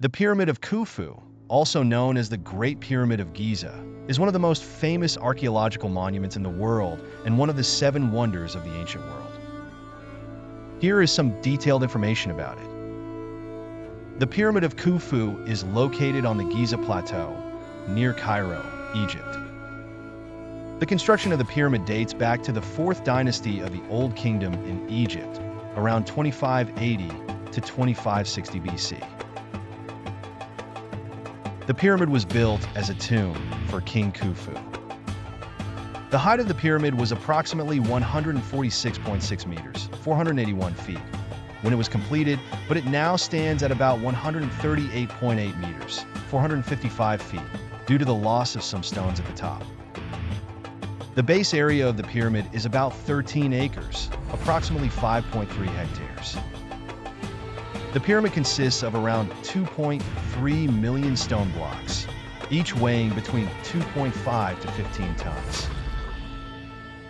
The Pyramid of Khufu, also known as the Great Pyramid of Giza, is one of the most famous archaeological monuments in the world and one of the 7 wonders of the ancient world. Here is some detailed information about it. The Pyramid of Khufu is located on the Giza Plateau, near Cairo, Egypt. The construction of the pyramid dates back to the Fourth Dynasty of the Old Kingdom in Egypt, around 2580 to 2560 BC. The pyramid was built as a tomb for King Khufu. The height of the pyramid was approximately 146.6 meters, 481 feet, when it was completed, but it now stands at about 138.8 meters, 455 feet, due to the loss of some stones at the top. The base area of the pyramid is about 13 acres, approximately 5.3 hectares. The pyramid consists of around 2.3 million stone blocks, each weighing between 2.5 to 15 tons.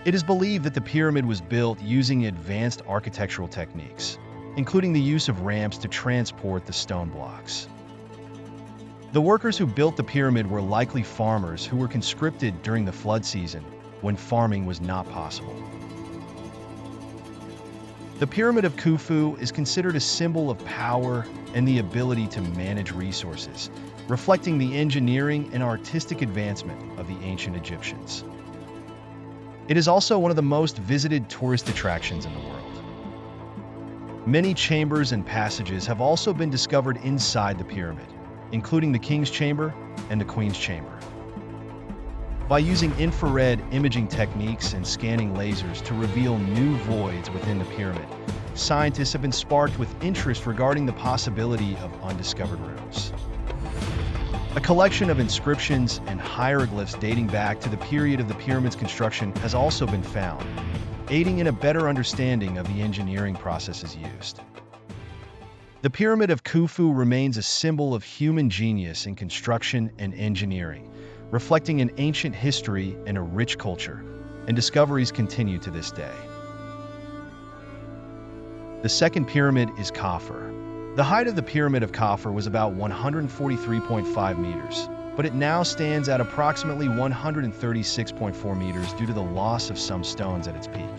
It is believed that the pyramid was built using advanced architectural techniques, including the use of ramps to transport the stone blocks. The workers who built the pyramid were likely farmers who were conscripted during the flood season, when farming was not possible. The Pyramid of Khufu is considered a symbol of power and the ability to manage resources, reflecting the engineering and artistic advancement of the ancient Egyptians. It is also one of the most visited tourist attractions in the world. Many chambers and passages have also been discovered inside the pyramid, including the King's Chamber and the Queen's Chamber. By using infrared imaging techniques and scanning lasers to reveal new voids within the pyramid, scientists have been sparked with interest regarding the possibility of undiscovered rooms. A collection of inscriptions and hieroglyphs dating back to the period of the pyramid's construction has also been found, aiding in a better understanding of the engineering processes used. The Pyramid of Khufu remains a symbol of human genius in construction and engineering, reflecting an ancient history and a rich culture, and discoveries continue to this day. The second pyramid is Khufu. The height of the Pyramid of Khufu was about 143.5 meters, but it now stands at approximately 136.4 meters due to the loss of some stones at its peak.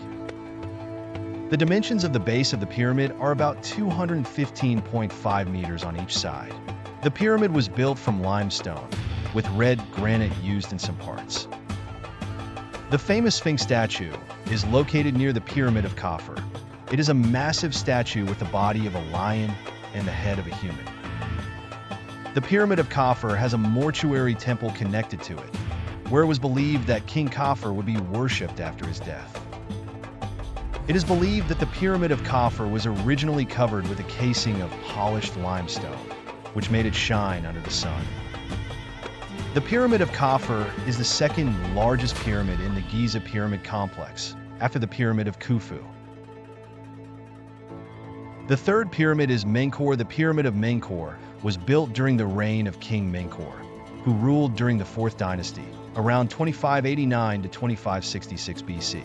The dimensions of the base of the pyramid are about 215.5 meters on each side. The pyramid was built from limestone, with red granite used in some parts. The famous Sphinx statue is located near the Pyramid of Khufu. It is a massive statue with the body of a lion and the head of a human. The Pyramid of Khufu has a mortuary temple connected to it, where it was believed that King Khufu would be worshipped after his death. It is believed that the Pyramid of Khufu was originally covered with a casing of polished limestone, which made it shine under the sun. The Pyramid of Khufu is the second largest pyramid in the Giza Pyramid Complex, after the Pyramid of Khufu. The third pyramid is Menkaure. The Pyramid of Menkaure was built during the reign of King Menkaure, who ruled during the Fourth Dynasty, around 2589 to 2566 BC.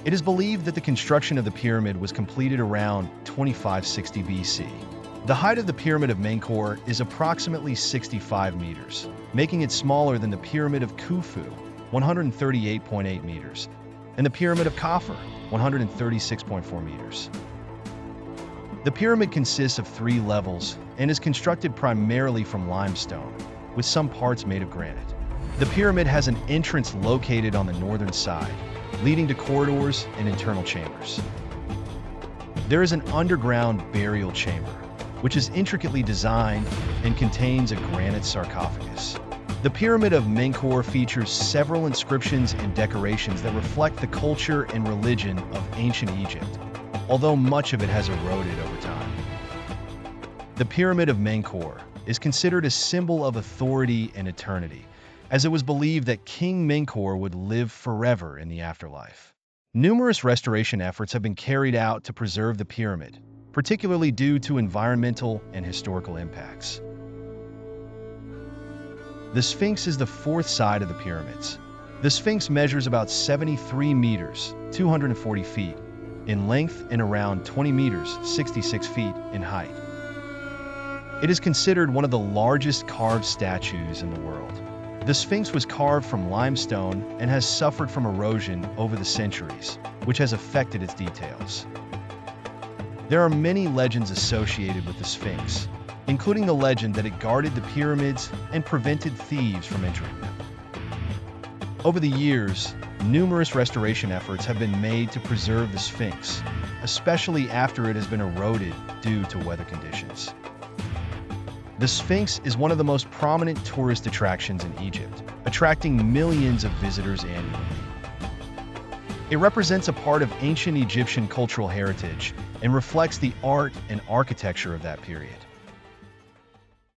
It is believed that the construction of the pyramid was completed around 2560 BC. The height of the Pyramid of Menkaure is approximately 65 meters, making it smaller than the Pyramid of Khufu, 138.8 meters, and the Pyramid of Khufu, 136.4 meters. The pyramid consists of 3 levels and is constructed primarily from limestone, with some parts made of granite. The pyramid has an entrance located on the northern side, leading to corridors and internal chambers. There is an underground burial chamber, which is intricately designed and contains a granite sarcophagus. The Pyramid of Menkaure features several inscriptions and decorations that reflect the culture and religion of ancient Egypt, although much of it has eroded over time. The Pyramid of Menkaure is considered a symbol of authority and eternity, as it was believed that King Menkaure would live forever in the afterlife. Numerous restoration efforts have been carried out to preserve the pyramid, particularly due to environmental and historical impacts. The Sphinx is the fourth side of the pyramids. The Sphinx measures about 73 meters, 240 feet, in length and around 20 meters, 66 feet, in height. It is considered one of the largest carved statues in the world. The Sphinx was carved from limestone and has suffered from erosion over the centuries, which has affected its details. There are many legends associated with the Sphinx, including the legend that it guarded the pyramids and prevented thieves from entering them. Over the years, numerous restoration efforts have been made to preserve the Sphinx, especially after it has been eroded due to weather conditions. The Sphinx is one of the most prominent tourist attractions in Egypt, attracting millions of visitors annually. It represents a part of ancient Egyptian cultural heritage and reflects the art and architecture of that period.